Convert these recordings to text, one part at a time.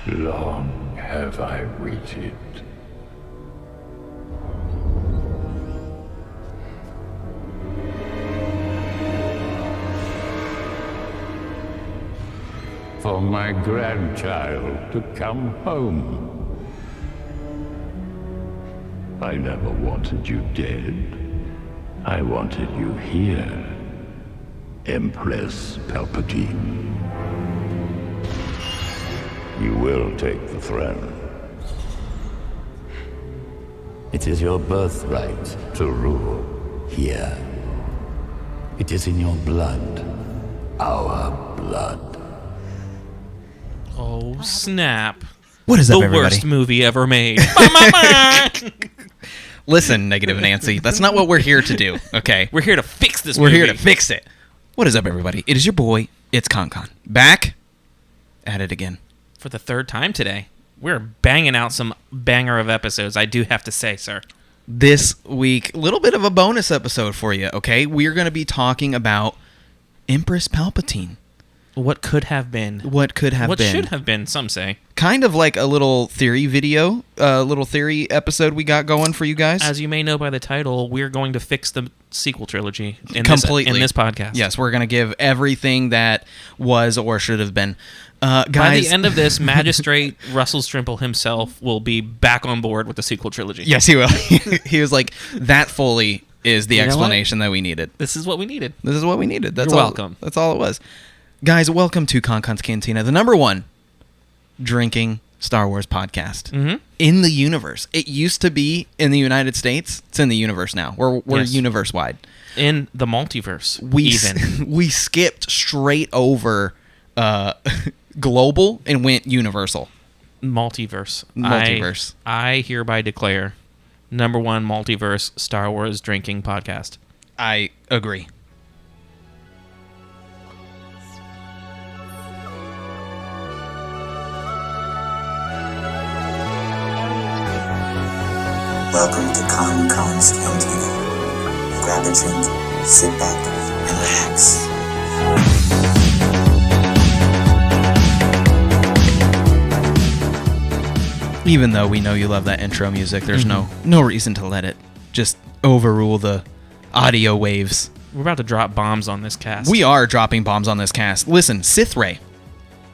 Long have I waited. For my grandchild to come home. I never wanted you dead. I wanted you here, Empress Palpatine. You will take the throne. It is your birthright to rule here. It is in your blood, our blood. Oh, snap. What is up, the everybody? worst movie ever made. Listen, Negative Nancy, that's not what we're here to do, okay? We're here to fix this We're movie. here to fix it. What is up, everybody? It is your boy, it's KonKon. Back at it again. For the third time today. We're banging out some banger of episodes, I do have to say, sir. This week, a little bit of a bonus episode for you, okay? We're going to be talking about Empress Palpatine. What could have been. What could have been. What should have been, some say. Kind of like a little theory video, a little theory episode we got going for you guys. As you may know by the title, we're going to fix the sequel trilogy in completely in this podcast. Yes, we're going to give everything that was or should have been. Guys, by the end of this, Magistrate Russell Strimple himself will be back on board with the sequel trilogy. Yes, he will. He was like, that fully is the explanation that we needed. This is what we needed. This is what we needed. That's You're all, welcome. That's all it was. Guys, welcome to KonKon's Cantina, the number one drinking Star Wars podcast in the universe. It used to be in the United States. It's in the universe now. We're Yes. universe-wide. In the multiverse, We skipped straight over global and went universal. Multiverse. Multiverse. I hereby declare number one multiverse Star Wars drinking podcast. I agree. Welcome to KonKon's Cantina. Grab a drink, sit back, and relax. Even though we know you love that intro music, there's no reason to let it just overrule the audio waves. We're about to drop bombs on this cast. We are dropping bombs on this cast. Listen, Sith Rey.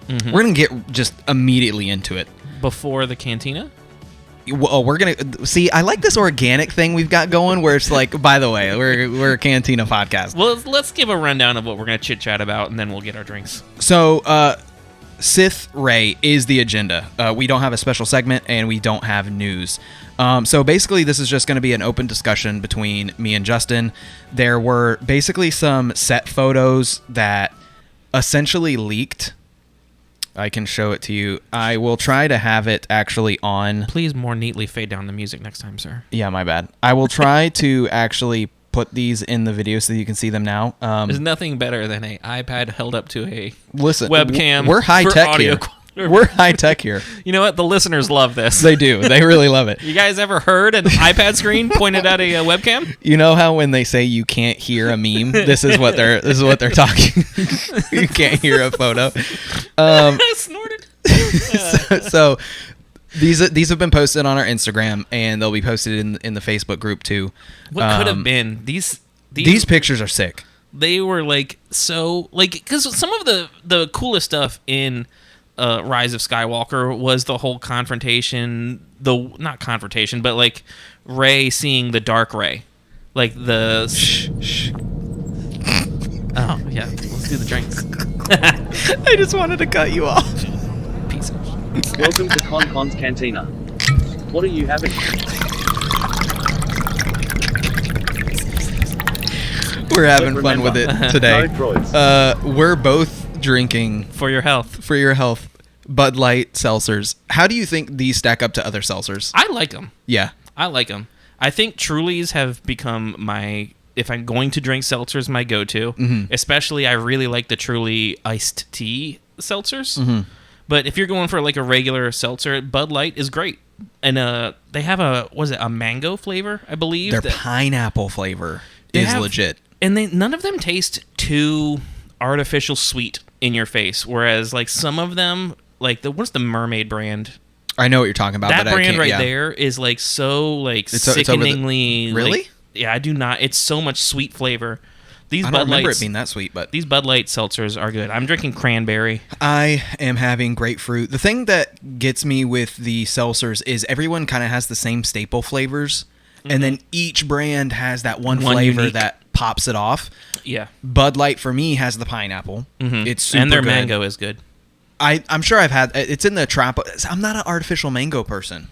We're going to get just immediately into it. Before the Cantina? Well, we're gonna see. I like this organic thing we've got going, where it's like, by the way, we're a Cantina podcast. Well, let's give a rundown of what we're gonna chit chat about, and then we'll get our drinks. So, Sith Rey is the agenda. We don't have a special segment, and we don't have news. So basically, this is just going to be an open discussion between me and Justin. There were basically some set photos that essentially leaked. I can show it to you. I will try to have it actually on. Please more neatly fade down the music next time, sir. Yeah, my bad. I will try to actually put these in the video so that you can see them now. There's nothing better than an iPad held up to a webcam. We're high tech here. We're high tech here. You know what? The listeners love this. They do. They really love it. You guys ever heard an iPad screen pointed at a webcam? You know how when they say you can't hear a meme, this is what they're talking. You can't hear a photo. I snorted. So these have been posted on our Instagram, and they'll be posted in the Facebook group too. What could have been these pictures are sick. They were because some of the coolest stuff in Rise of Skywalker was the whole confrontation, not confrontation, but like Rey seeing the dark Rey, like the shh. Oh yeah, let's do the drinks. I just wanted to cut you off. Piece of. Welcome to KonKon's Cantina. What are you having? We're having fun with it today. No droids. We're both drinking For your health. Bud Light seltzers. How do you think these stack up to other seltzers? I like them. Yeah. I like them. I think Trulies have become if I'm going to drink seltzers, my go-to. Especially, I really like the Truly iced tea seltzers. But if you're going for like a regular seltzer, Bud Light is great. And they have a mango flavor, I believe. Their pineapple flavor is legit. And none of them taste too artificial sweet in your face. Whereas like some of them like what's the mermaid brand? I know what you're talking about. That but I brand can't, right there is like so like It's over the- sickeningly. Really? Like, yeah, I do not. It's so much sweet flavor. These I Bud don't remember Lights, it being that sweet, but these Bud Light seltzers are good. I'm drinking cranberry. I am having grapefruit. The thing that gets me with the seltzers is everyone kind of has the same staple flavors, and then each brand has that one flavor unique. that pops it off. Yeah. Bud Light for me has the pineapple. It's super And their good. mango is good. I'm sure I've had it's in the trap. I'm not an artificial mango person.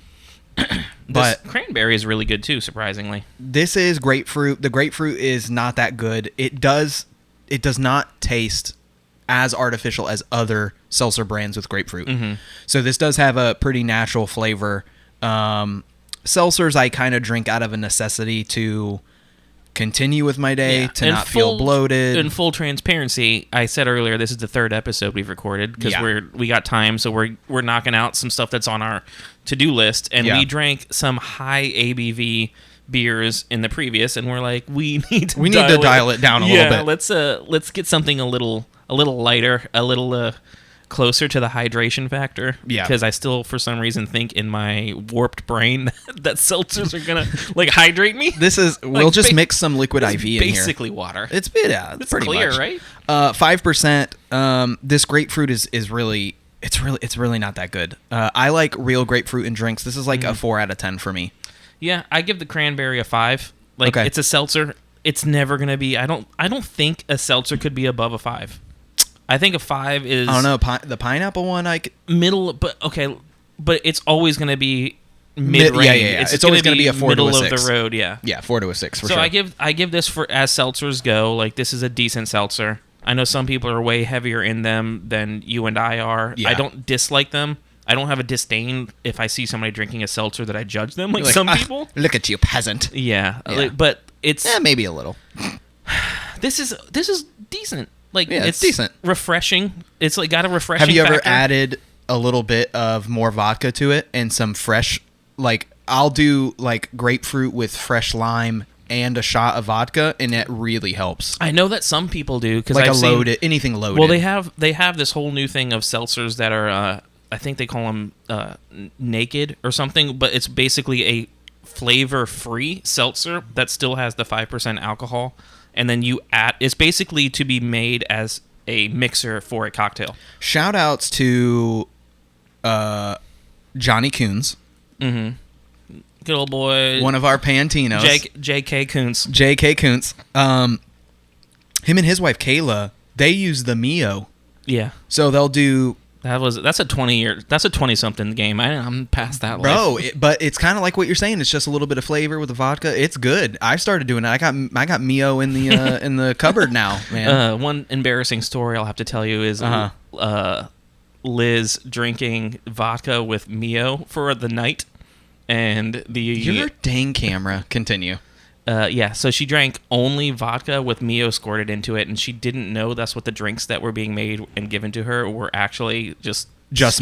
But This cranberry is really good too, surprisingly. this is grapefruit. The grapefruit is not that good. It does not taste as artificial as other seltzer brands with grapefruit. So this does have a pretty natural flavor. Seltzers I kind of drink out of a necessity to continue with my day, to In not feel bloated. In full transparency, I said earlier this is the third episode we've recorded because Yeah. we got time, so we're knocking out some stuff that's on our to-do list, and Yeah. we drank some high ABV beers in the previous, and we're like, we need to dial it down a little bit. Let's get something a little lighter, a little closer to the hydration factor. Yeah. Because I still, for some reason, think in my warped brain that seltzers are gonna like hydrate me. We'll just mix some liquid It's IV in here. basically water. It's pretty clear, much. right? 5%. This grapefruit is really not that good. I like real grapefruit in drinks. This is like a 4 out of 10 for me. Yeah, I give the cranberry a 5. Like Okay. it's a seltzer. It's never gonna be. I don't think a seltzer could be above a 5. I think a 5 is. I don't know. The pineapple one, Middle, but okay, but it's always gonna be mid-range. Yeah. It's always gonna be a 4 to a middle 6. of the road. Yeah. yeah, 4 to a 6 for So sure. I give this for as seltzers go. Like this is a decent seltzer. I know some people are way heavier in them than you and I are. Yeah. I don't dislike them. I don't have a disdain if I see somebody drinking a seltzer that I judge them like Like, some people. Look at you, peasant. Yeah, Yeah. like, but it's Maybe a little. this is decent. Like Yeah, it's decent. refreshing. It's like got a refreshing. Have you ever factor. added a little bit of more vodka to it and some fresh, like I'll do like grapefruit with fresh lime and a shot of vodka, and it really helps. I know that some people do because Like I've seen, loaded, anything loaded. well, they have this whole new thing of seltzers that are I think they call them naked or something, but it's basically a flavor-free seltzer that still has the 5% alcohol, and then you add. It's basically to be made as a mixer for a cocktail. Shout outs to Johnny Coons, Good old boy, one of our Pantinos. J.K. Kuntz. J.K. Kuntz. Him and his wife Kayla, they use the Mio. Yeah. So they'll do, That's a 20-something game. I'm past that. bro. life. But it's kind of like what you're saying. It's just a little bit of flavor with the vodka. It's good. I started doing it. I got Mio in the in the cupboard now, man. One embarrassing story I'll have to tell you is Liz drinking vodka with Mio for the night, and Your dang camera. Continue. yeah, so she drank only vodka with Mio squirted into it, and she didn't know that's what the drinks that were being made and given to her were actually just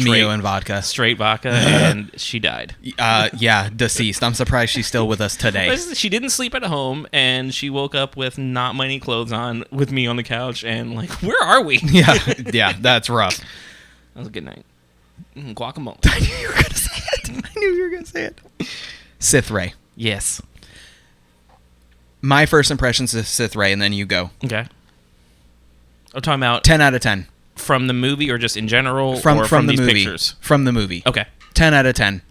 Mio and vodka. straight vodka, and she died. Yeah, deceased. I'm surprised she's still with us today. She didn't sleep at home, and she woke up with not many clothes on, with me on the couch, and like, where are we? Yeah, that's rough. That was a good night. Guacamole. I knew you were gonna say it. Sith Rey. Yes. My first impressions of Sith Rey, and then you go. Okay. I'm talking about 10 out of 10. from the movie or just in general, or From the these movie. pictures? From the movie. Okay. 10 out of 10.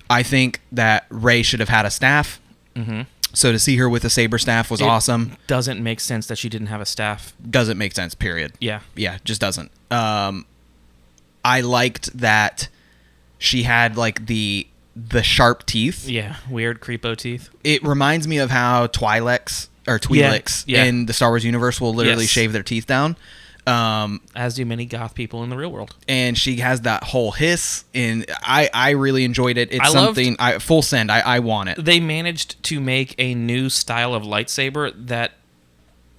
I think that Rey should have had a staff. Mm-hmm. So to see her with a saber staff was awesome. Doesn't make sense that she didn't have a staff. Doesn't make sense, period. Yeah. Yeah, just doesn't. I liked that she had like the sharp teeth. Yeah. Weird creepo teeth. It reminds me of how Twi'leks Yeah. in the Star Wars universe will literally Yes. shave their teeth down. As do many goth people in the real world. And she has that whole hiss, and I really enjoyed it. It's I loved- something full send. I want it. They managed to make a new style of lightsaber that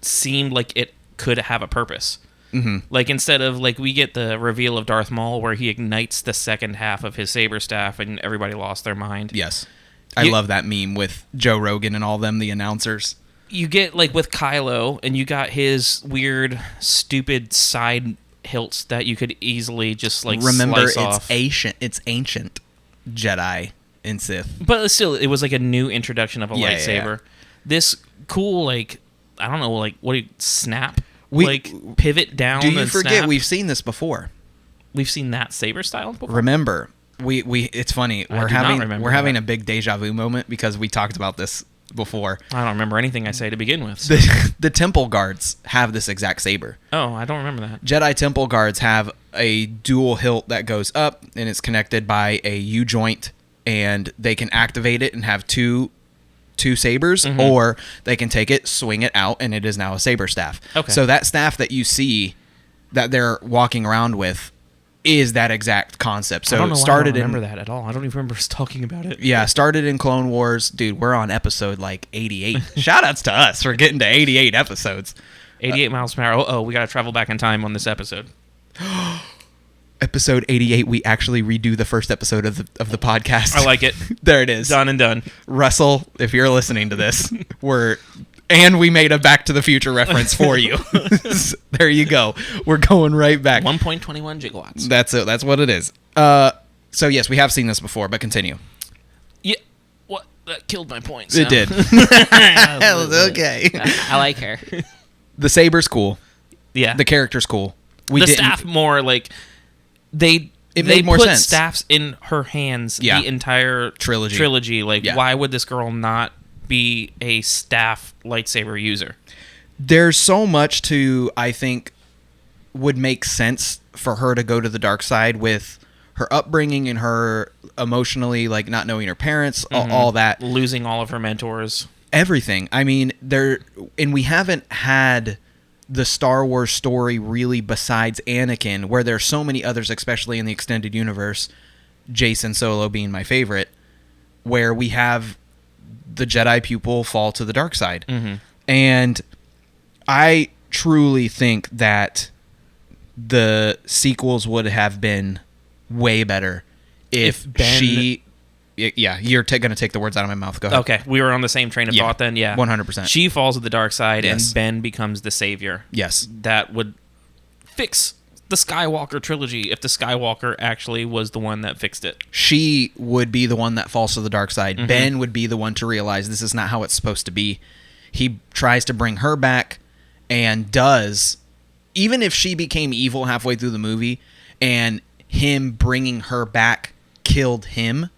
seemed like it could have a purpose. Mm-hmm. Like, instead of, like, we get the reveal of Darth Maul where he ignites the second half of his saber staff and everybody lost their mind. Yes, I You- love that meme with Joe Rogan and all them, the announcers. You get, like, with Kylo, and you got his weird, stupid side hilts that you could easily just like Remember, slice off. It's ancient Jedi and Sith. But still, it was like a new introduction of a Yeah, lightsaber. yeah. This cool, like, I don't know, like, what do you, snap? We- like, pivot down Do you and forget snap? we've seen this before? We've seen that saber style before? Remember, we it's funny. I We're do not having remember we're having that. a big deja vu moment because we talked about this before. I don't remember anything I say to begin with. The temple guards have this exact saber. Oh, I don't remember that. Jedi temple guards have a dual hilt that goes up and it's connected by a U-joint, and they can activate it and have two sabers, or they can take it, swing it out, and it is now a saber staff. Okay. So that staff that you see that they're walking around with is that exact concept. So I don't know why started I don't remember in that at all. I don't even remember us talking about it. yeah, started in Clone Wars. Dude, we're on episode like 88. Shout outs to us for getting to 88 episodes. 88 miles per hour. Oh, we got to travel back in time on this episode. Episode 88, we actually redo the first episode of the podcast. I like it. There it is. Done and done. Russell, if you're listening to this, we made a Back to the Future reference for you. There you go. We're going right back. 1.21 gigawatts. That's it. That's what it is. So yes, we have seen this before, but continue. Yeah. What? That killed my point. It so. did. Okay. I like her. The saber's cool. Yeah. The character's cool. The staff more like they made more put sense. staffs in her hands Yeah. the entire trilogy. Like, Yeah. why would this girl not be a staff lightsaber user? There's so much to, I think, would make sense for her to go to the dark side with her upbringing and her emotionally, like, not knowing her parents, all that. Losing all of her mentors. Everything. I mean, and we haven't had the Star Wars story really besides Anakin, where there's so many others, especially in the extended universe, Jason Solo being my favorite, where we have the Jedi pupil fall to the dark side. And I truly think that the sequels would have been way better if Ben- she... Yeah, you're going to take the words out of my mouth. Go ahead. Okay, we were on the same train of Yeah, thought then, yeah. 100%. She falls to the dark side, Yes. and Ben becomes the savior. Yes. That would fix the Skywalker trilogy if the Skywalker actually was the one that fixed it. She would be the one that falls to the dark side. Ben would be the one to realize this is not how it's supposed to be. He tries to bring her back and does. Even if she became evil halfway through the movie and him bringing her back killed him,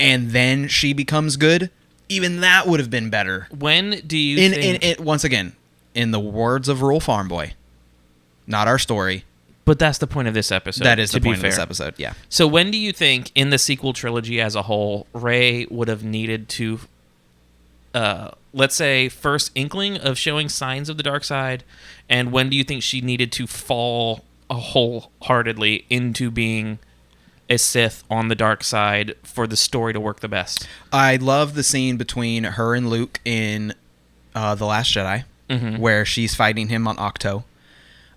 and then she becomes good, even that would have been better. When do you think... Once again, in the words of Rural Farm Boy, not our story. But that's the point of this episode. That is to the point be of this fair. episode, yeah. So when do you think, in the sequel trilogy as a whole, Rey would have needed to, let's say, first inkling of showing signs of the dark side, and when do you think she needed to fall wholeheartedly into being a Sith on the dark side for the story to work the best? I love the scene between her and Luke in The Last Jedi, where she's fighting him on Octo.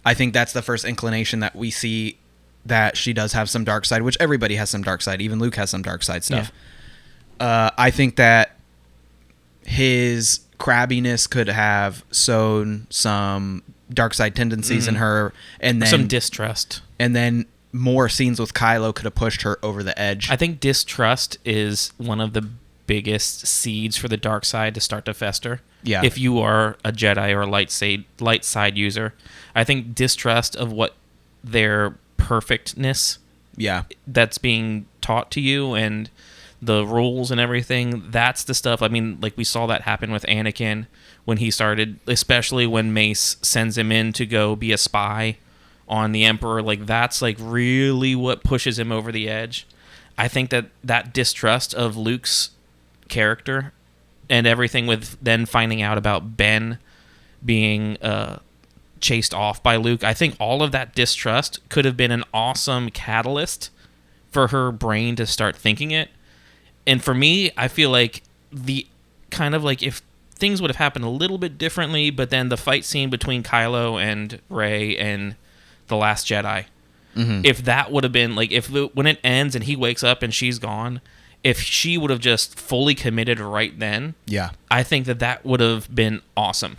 I think that's the first inclination that we see that she does have some dark side, which everybody has some dark side. Even Luke has some dark side stuff. I think that his crabbiness could have sown some dark side tendencies in her, and then Some distrust. and then more scenes with Kylo could have pushed her over the edge. I think distrust is one of the biggest seeds for the dark side to start to fester. Yeah. If you are a Jedi or a light side user, I think distrust of what their perfectness Yeah. that's being taught to you and the rules and everything, that's the stuff. I mean, like, we saw that happen with Anakin when he started, especially when Mace sends him in to go be a spy on the Emperor. Like, that's like really what pushes him over the edge. I think that distrust of Luke's character and everything, with then finding out about Ben being chased off by Luke, I think all of that distrust could have been an awesome catalyst for her brain to start thinking it. And for me, I feel like the kind of like if things would have happened a little bit differently, but then the fight scene between Kylo and Rey and The Last Jedi, if that would have been like, when it ends and he wakes up and she's gone, if she would have just fully committed right then, Yeah. I think that would have been awesome.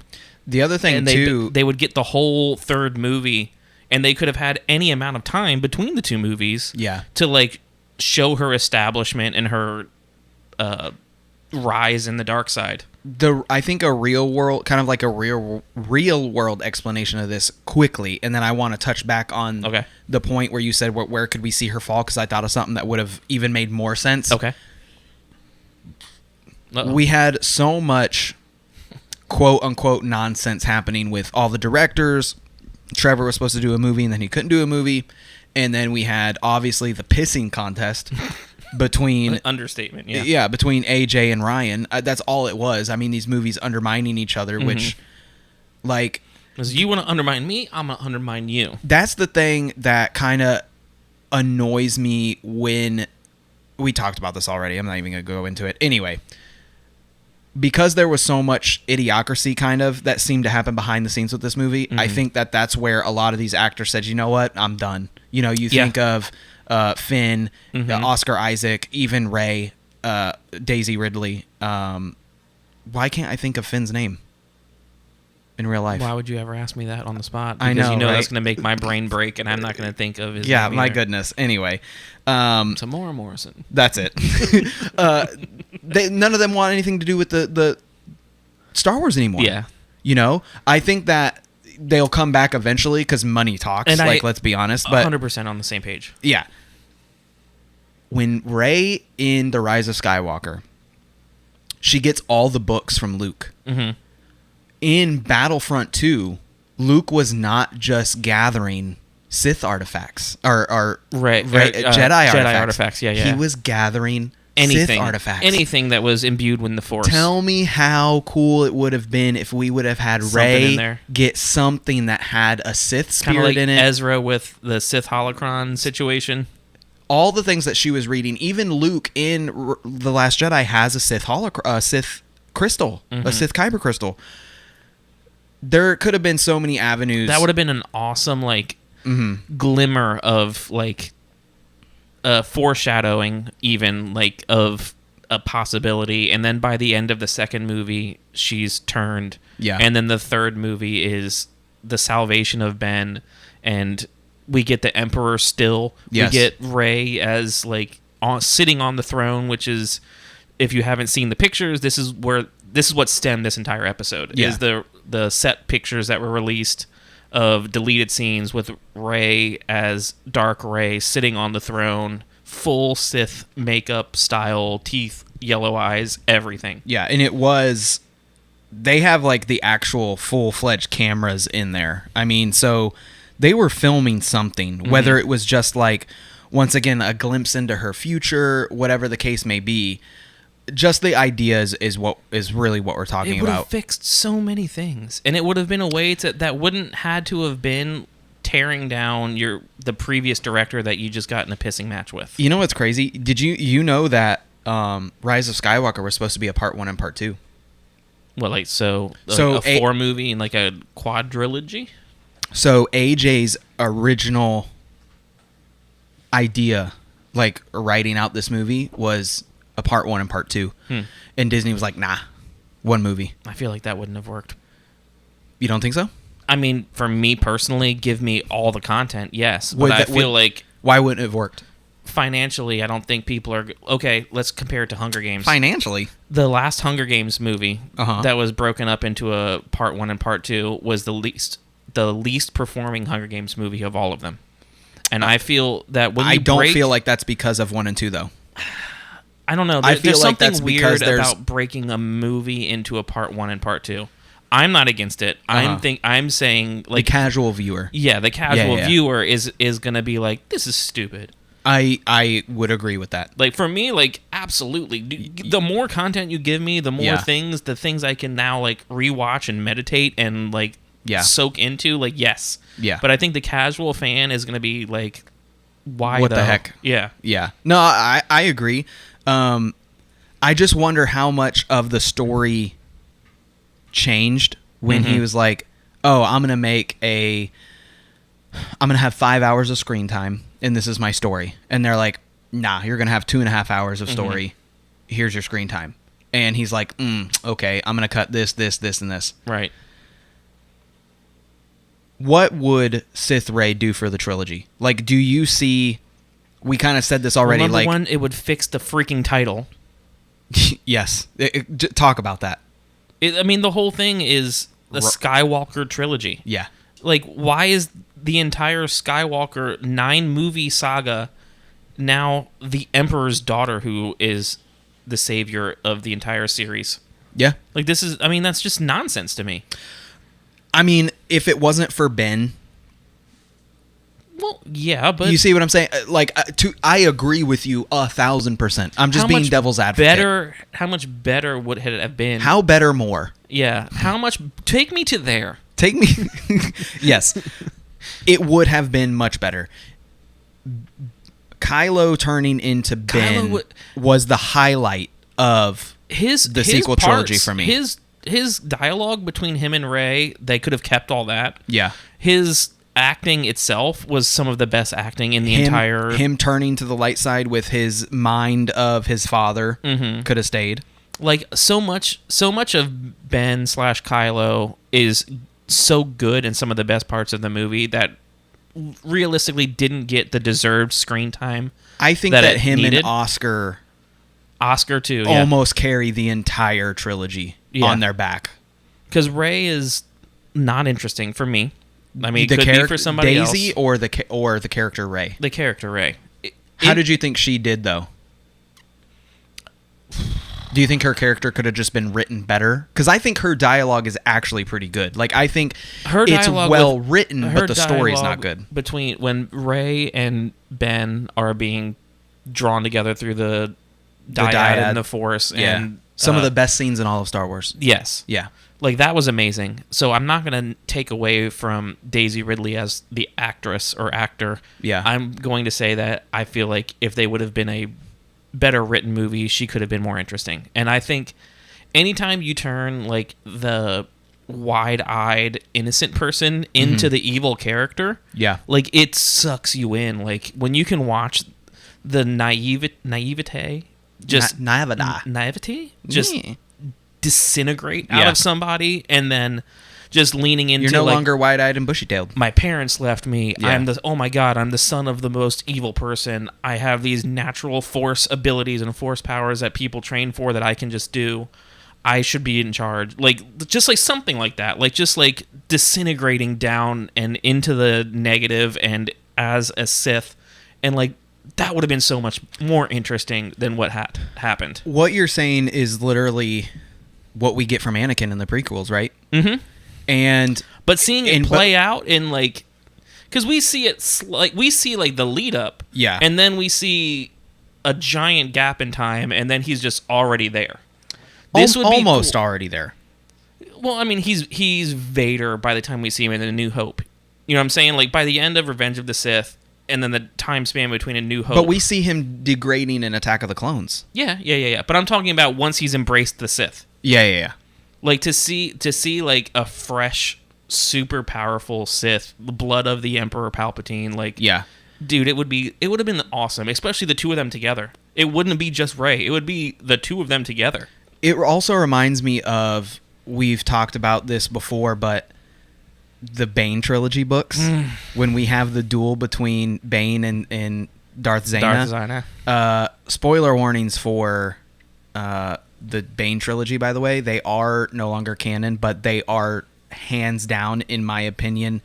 The other thing And too, they would get the whole third movie and they could have had any amount of time between the two movies to like show her establishment and her rise in the dark side. I think a real world, kind of like a real world explanation of this quickly, and then I want to touch back on the point where you said where could we see her fall, because I thought of something that would have even made more sense. Okay. We had so much quote unquote nonsense happening with all the directors. Trevor was supposed to do a movie and then he couldn't do a movie, and then we had obviously the pissing contest between understatement, between AJ and Ryan. That's all it was. I mean, these movies undermining each other, which, like, because you want to undermine me, I'm gonna undermine you. That's the thing that kind of annoys me when we talked about this already. I'm not even gonna go into it anyway. Because there was so much idiocracy kind of that seemed to happen behind the scenes with this movie, I think that's where a lot of these actors said, you know what, I'm done. You know, you think of Finn, Oscar Isaac, even Rey, Daisy Ridley. Why can't I think of Finn's name in real life? Why would you ever ask me that on the spot? I know, you know, right? That's going to make my brain break, and I'm not going to think of his Yeah, name my either. goodness. Anyway. Tamora Morrison. That's it. None of them want anything to do with the Star Wars anymore. Yeah. You know? I think that they'll come back eventually because money talks. And let's be honest. But 100% on the same page. Yeah. When Rey in The Rise of Skywalker, she gets all the books from Luke. Mm-hmm. In Battlefront 2, Luke was not just gathering Sith artifacts or Jedi artifacts. Yeah. He was gathering anything, Sith artifacts. Anything that was imbued with the Force. Tell me how cool it would have been if we would have had Something Rey in there. get something that had a Sith Kind of spirit like in it. Ezra with the Sith holocron situation. All the things that she was reading, even Luke in The Last Jedi has a Sith Sith crystal, a Sith kyber crystal. There could have been so many avenues. That would have been an awesome glimmer of foreshadowing, even like of a possibility. And then by the end of the second movie, she's turned. Yeah. And then the third movie is the salvation of Ben, and we get the Emperor still. Yes. We get Rey as sitting on the throne, which is, if you haven't seen the pictures, this is what stemmed this entire episode. Yeah. Is the set pictures that were released of deleted scenes with Rey as Dark Rey sitting on the throne, full Sith makeup style, teeth, yellow eyes, everything. Yeah, and they have like the actual full-fledged cameras in there. I mean, so they were filming something, whether it was just like, once again, a glimpse into her future, whatever the case may be. Just the ideas is really what we're talking about. It would have about. fixed so many things, and it would have been a way that wouldn't had to have been tearing down the previous director that you just got in a pissing match with. You know what's crazy? Did you know that Rise of Skywalker was supposed to be a part 1 and part 2? Well, a 4 movie and like a quadrilogy? So AJ's original idea, like writing out this movie, was a part 1 and part 2. And Disney was like, nah, 1 movie. I feel like that wouldn't have worked. You don't think so? I mean, for me personally, give me all the content, yes. But I feel like... Why wouldn't it have worked? Financially, I don't think people are... Okay, let's compare it to Hunger Games. Financially? The last Hunger Games movie that was broken up into a part 1 and part 2 was the least performing Hunger Games movie of all of them. And I feel that when I don't feel like that's because of 1 and 2, though. I don't know. I feel there's like something that's weird because about breaking a movie into a part 1 and part 2. I'm not against it. I'm saying like the casual viewer. Yeah, the casual viewer is going to be like, this is stupid. I would agree with that. Like for me, like absolutely. The more content you give me, the more the things I can now like rewatch and meditate and like soak into. Like yes, yeah. But I think the casual fan is going to be like, why? What the heck? Yeah, yeah. No, I agree. I just wonder how much of the story changed when he was like, oh, I'm going to have 5 hours of screen time and this is my story. And they're like, nah, you're going to have 2.5 hours of story. Here's your screen time. And he's like, okay, I'm going to cut this, and this. Right. What would Sith Rey do for the trilogy? Like, do you see... We kind of said this already. Well, number like, one, it would fix the freaking title. yes. Talk about that. I mean, the whole thing is the Skywalker trilogy. Yeah. Like, why is the entire Skywalker 9-movie saga now the Emperor's daughter who is the savior of the entire series? Yeah. Like, this is... I mean, that's just nonsense to me. I mean, if it wasn't for Ben... Well, yeah, but... You see what I'm saying? Like, I agree with you 1,000%. I'm just being devil's advocate. How much better would it have been? How better more? Yeah. How much... Take me to there. Take me... Yes. It would have been much better. Kylo turning into Ben was the highlight of the sequel trilogy for me. His dialogue between him and Rey, they could have kept all that. Yeah. His acting itself was some of the best acting in the entire... Him turning to the light side with his mind of his father could have stayed. Like, so much of Ben / Kylo is so good in some of the best parts of the movie that realistically didn't get the deserved screen time. I think that him needed. And Oscar too, almost carry the entire trilogy on their back. Because Rey is not interesting for me. I mean, it could be for somebody Daisy else. or the character Rey? The character Rey. How did you think she did, though? Do you think her character could have just been written better? Because I think her dialogue is actually pretty good. Like, I think it's well written, but the story's not good. Between when Rey and Ben are being drawn together through the dyad and the Force, and some of the best scenes in all of Star Wars. Yes. Yeah. Like, that was amazing. So I'm not going to take away from Daisy Ridley as the actress or actor. Yeah. I'm going to say that I feel like if they would have been a better written movie, she could have been more interesting. And I think anytime you turn, like, the wide-eyed innocent person into the evil character, like, it sucks you in. Like, when you can watch the naivete just naivety just disintegrate out of somebody, and then just leaning into... You're no longer wide-eyed and bushy-tailed. My parents left me. I'm the son of the most evil person. I have these natural force abilities and force powers that people train for that I can just do. I should be in charge. Like, just like something like that. Like, just like disintegrating down and into the negative, and as a Sith, and like, that would have been so much more interesting than what happened. What you're saying is literally what we get from Anakin in the prequels, right? Mm-hmm. But seeing it play out in, like, because we see it like the lead up, and then we see a giant gap in time, and then he's just already there. This would be almost already there. Well, I mean, he's Vader by the time we see him in A New Hope. You know what I'm saying? Like, by the end of Revenge of the Sith, and then the time span between A New Hope. But we see him degrading in Attack of the Clones. Yeah. But I'm talking about once he's embraced the Sith. Yeah. Like, to see like a fresh, super powerful Sith, the blood of the Emperor Palpatine, like, dude, it would have been awesome, especially the two of them together. It wouldn't be just Rey; it would be the two of them together. It also reminds me of, we've talked about this before, but the Bane trilogy books, when we have the duel between Bane and Darth Zayna. Spoiler warnings for the Bane trilogy, by the way. They are no longer canon, but they are hands down, in my opinion,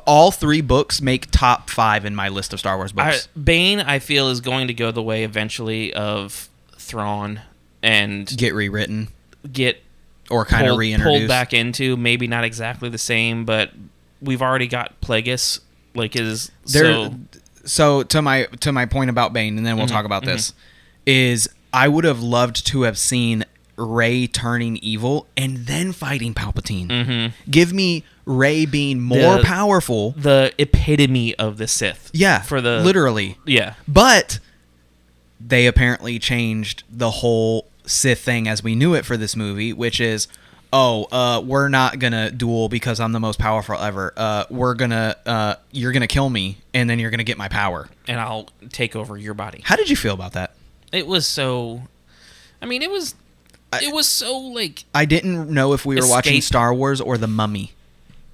all three books make top 5 in my list of Star Wars books. Bane, I feel, is going to go the way eventually of Thrawn and get rewritten, or kind of reintroduced, pulled back into. Maybe not exactly the same, but we've already got Plagueis. Like, so to my point about Bane, and then we'll talk about this. Is I would have loved to have seen Rey turning evil and then fighting Palpatine. Give me Rey being more powerful, the epitome of the Sith. Yeah, literally. Yeah, but they apparently changed the whole Sith thing as we knew it for this movie, which is, we're not gonna duel because I'm the most powerful ever. You're gonna kill me, and then you're gonna get my power, and I'll take over your body. How did you feel about that? It was so... I mean, it was so, like... I didn't know if we were watching Star Wars or The Mummy.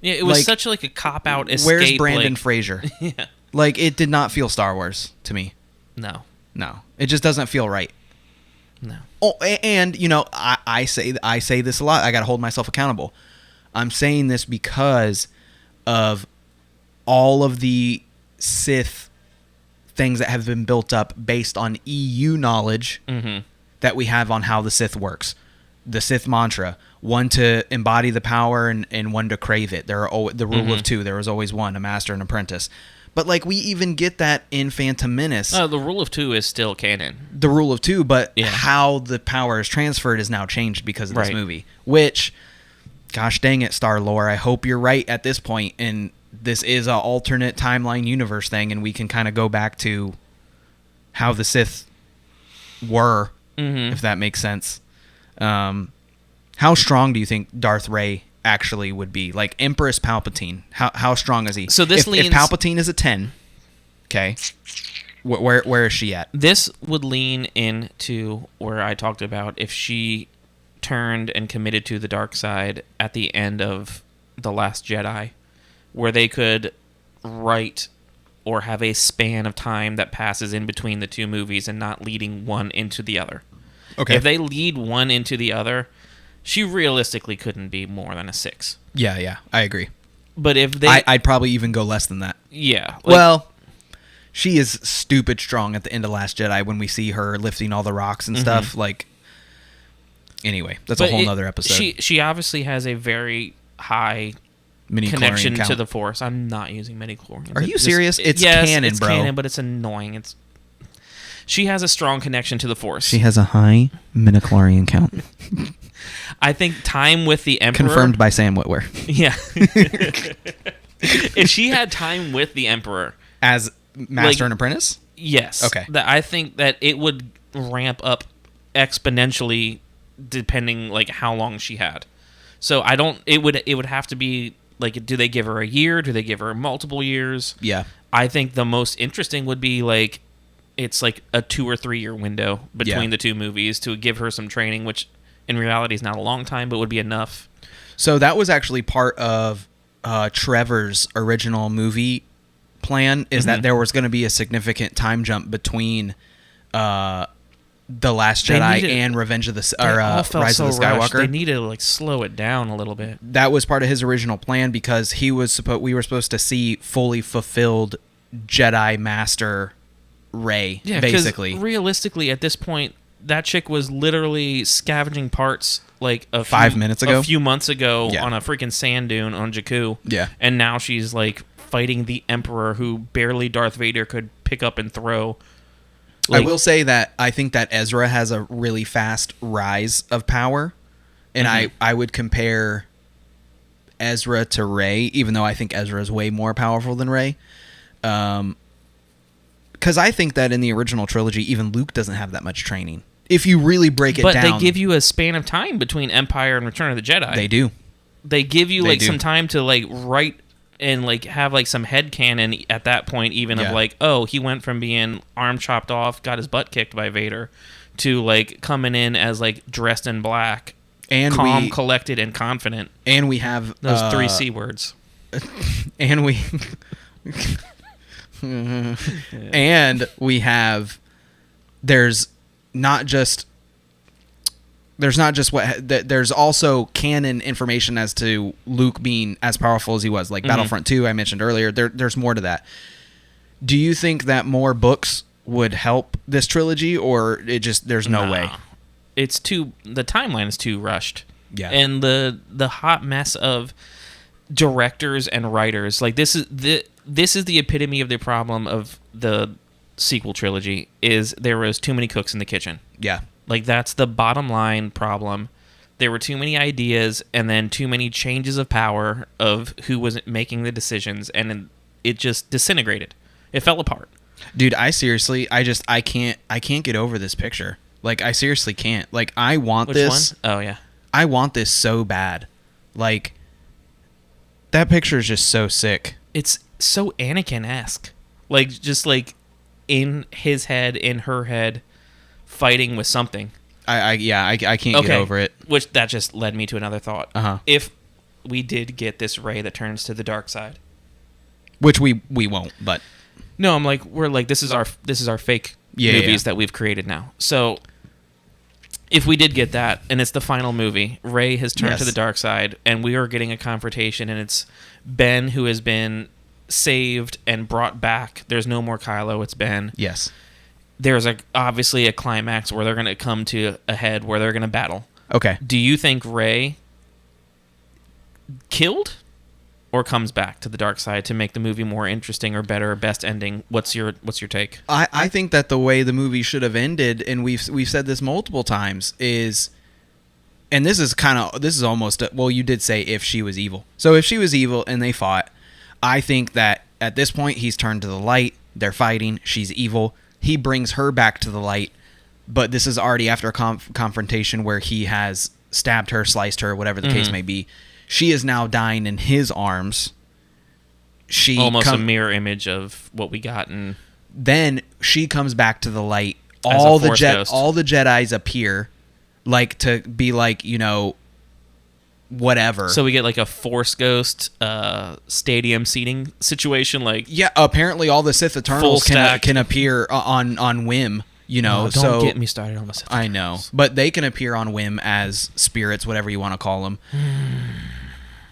Yeah, it was Like, such like a cop out escape. Where's Brandon like, Fraser? Yeah. Like, it did not feel Star Wars to me. No. No, it just doesn't feel right. No. Oh, and you know, I say this a lot. I got to hold myself accountable. I'm saying this because of all of the Sith things that have been built up based on EU knowledge that we have on how the Sith works. The Sith Mantra, one to embody the power and one to crave it. There are the rule of two. There was always one, a master and apprentice. But like we even get that in Phantom Menace. The rule of two is still canon. The rule of two, but how the power is transferred is now changed because of this movie. Which, gosh dang it, Star-Lord, I hope you're right at this point, and this is an alternate timeline universe thing, and we can kind of go back to how the Sith were, if that makes sense. How strong do you think Darth Rey actually would be? Like Empress Palpatine, how strong is he? So this if Palpatine is a 10, okay, where is she at? This would lean into where I talked about if she turned and committed to the dark side at the end of The Last Jedi, where they could write or have a span of time that passes in between the two movies and not leading one into the other. Okay. If they lead one into the other, she realistically couldn't be more than a 6. Yeah, I agree. But if they... I'd probably even go less than that. Yeah. Like, well, she is stupid strong at the end of Last Jedi when we see her lifting all the rocks and stuff. Like, anyway, that's a whole nother episode. She obviously has a very high connection to the Force. I'm not using midichlorians. Are you serious? It's canon, it's bro. Canon, but it's annoying. She has a strong connection to the Force. She has a high midichlorian count. I think time with the Emperor... Confirmed by Sam Witwer. Yeah. If she had time with the Emperor... As Master and Apprentice? Yes. Okay. I think that it would ramp up exponentially depending like how long she had. So I don't... It would have to be... Like, do they give her a year? Do they give her multiple years? Yeah. I think the most interesting would be like... It's like a 2 or 3 year window between the two movies to give her some training, which in reality is not a long time, but would be enough. So that was actually part of Trevor's original movie plan, is that there was going to be a significant time jump between The Last Jedi and Revenge of the Rise of the Skywalker. Rushed. They needed to like slow it down a little bit. That was part of his original plan because we were supposed to see fully fulfilled Jedi Master Rey, basically. Realistically, at this point, that chick was literally scavenging parts like a 5 minutes ago, a few months ago on a freaking sand dune on Jakku. Yeah, and now she's like fighting the Emperor, who barely Darth Vader could pick up and throw. Like, I will say that I think that Ezra has a really fast rise of power, and I would compare Ezra to Rey, even though I think Ezra is way more powerful than Rey. Because I think that in the original trilogy, even Luke doesn't have that much training. If you really break it down. But they give you a span of time between Empire and Return of the Jedi. They do. They give you some time to like write and like have like some headcanon at that point, even of like, oh, he went from being arm chopped off, got his butt kicked by Vader, to like coming in as like dressed in black, and calm, collected, and confident. And we have those 3 C words. And we... And we have there's also canon information as to Luke being as powerful as he was, like Battlefront 2 I mentioned earlier. There's more to that. Do you think that more books would help this trilogy, or there's no way? It's the timeline is too rushed. Yeah. And the hot mess of directors and writers, like this is the epitome of the problem of the sequel trilogy, is there was too many cooks in the kitchen. Yeah. Like, that's the bottom line problem. There were too many ideas and then too many changes of power of who was making the decisions, and it just disintegrated. It fell apart. Dude, I can't get over this picture. Like, I seriously can't. Like, I want this. Which one? Oh, yeah. I want this so bad. Like, that picture is just so sick. It's so Anakin-esque. Like, just like in his head, in her head, fighting with something. I can't get over it. Which that just led me to another thought. Uh-huh. If we did get this Rey that turns to the dark side. Which we won't, but No, I'm like, we're like, this is our fake movies that we've created now. So if we did get that, and it's the final movie, Rey has turned to the dark side, and we are getting a confrontation, and it's Ben who has been saved and brought back. There's no more Kylo, it's Ben. Yes. There's obviously a climax where they're going to come to a head where they're going to battle. Okay. Do you think Rey killed or comes back to the dark side to make the movie more interesting or better or best ending? What's your take? I think that the way the movie should have ended, and we've said this multiple times, is, and this is almost well, you did say if she was evil. So if she was evil and they fought, I think that at this point he's turned to the light. They're fighting. She's evil. He brings her back to the light, but this is already after a confrontation where he has stabbed her, sliced her, whatever the case may be. She is now dying in his arms. She almost a mirror image of what we got in. Then she comes back to the light. As All a the Force ghost. all the Jedis appear, like to be like, whatever. So we get like a Force Ghost stadium seating situation, like yeah, apparently all the Sith Eternals stack. can appear on whim. don't so get me started on the Sith. I know, but they can appear on whim as spirits, whatever you want to call them.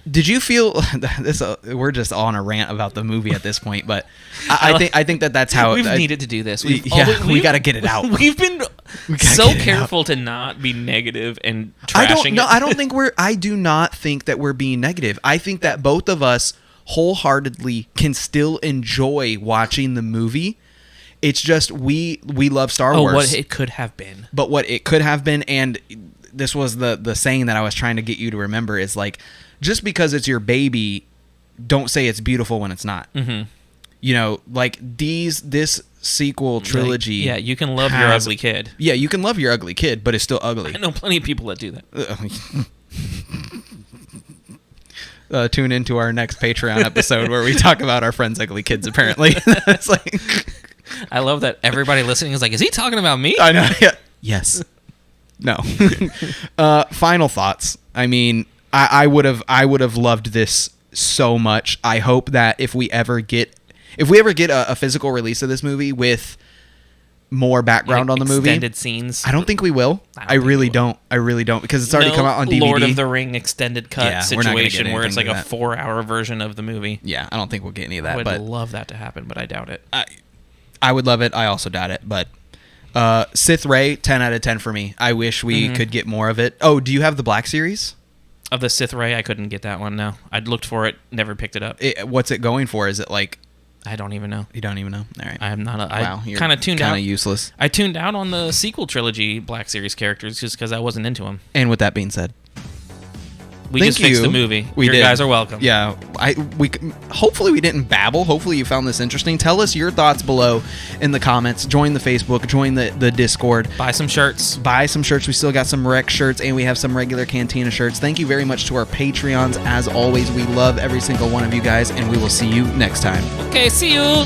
Did you feel this? We're just on a rant about the movie at this point, but I think that's how we've needed to do this. we got to get it out. We've been so careful to not be negative and trashing I do not think that we're being negative. I think that both of us wholeheartedly can still enjoy watching the movie. It's just we love Star Wars. What it could have been. But what it could have been, and this was the saying that I was trying to get you to remember, is like, just because it's your baby, don't say it's beautiful when it's not. Mm-hmm. Like this sequel trilogy. Like, yeah, you can love your ugly kid. Yeah, you can love your ugly kid, but it's still ugly. I know plenty of people that do that. Tune into our next Patreon episode where we talk about our friends' ugly kids, apparently. It's like, I love that everybody listening is like, is he talking about me? I know. Yeah. Yes. No. Final thoughts. I mean, I would have loved this so much. I hope that if we ever get a physical release of this movie with more background on the movie, extended scenes. I don't think we will. I really don't because it's already come out on DVD. Lord of the Ring extended cut we're not gonna get situation where it's like anything a to that. 4-hour version of the movie. Yeah, I don't think we'll get any of that. I would but love that to happen, but I doubt it. I would love it. I also doubt it. But Sith Rey, 10 out of 10 for me. I wish we could get more of it. Oh, do you have the Black Series? Of the Sith Rey, I couldn't get that one, no. I'd looked for it, never picked it up. What's it going for? Is it like... I don't even know. You don't even know? All right. I am not a... Wow, I kind of tuned out. Kind of useless. I tuned out on the sequel trilogy Black Series characters just because I wasn't into them. And with that being said... We Thank just fixed you. the movie. We Your did. guys are welcome. Yeah, hopefully we didn't babble. Hopefully you found this interesting. Tell us your thoughts below in the comments. Join the Facebook. Join the Discord. Buy some shirts. Buy some shirts. We still got some rec shirts, and we have some regular Cantina shirts. Thank you very much to our Patreons. As always, we love every single one of you guys, and we will see you next time. Okay, see you.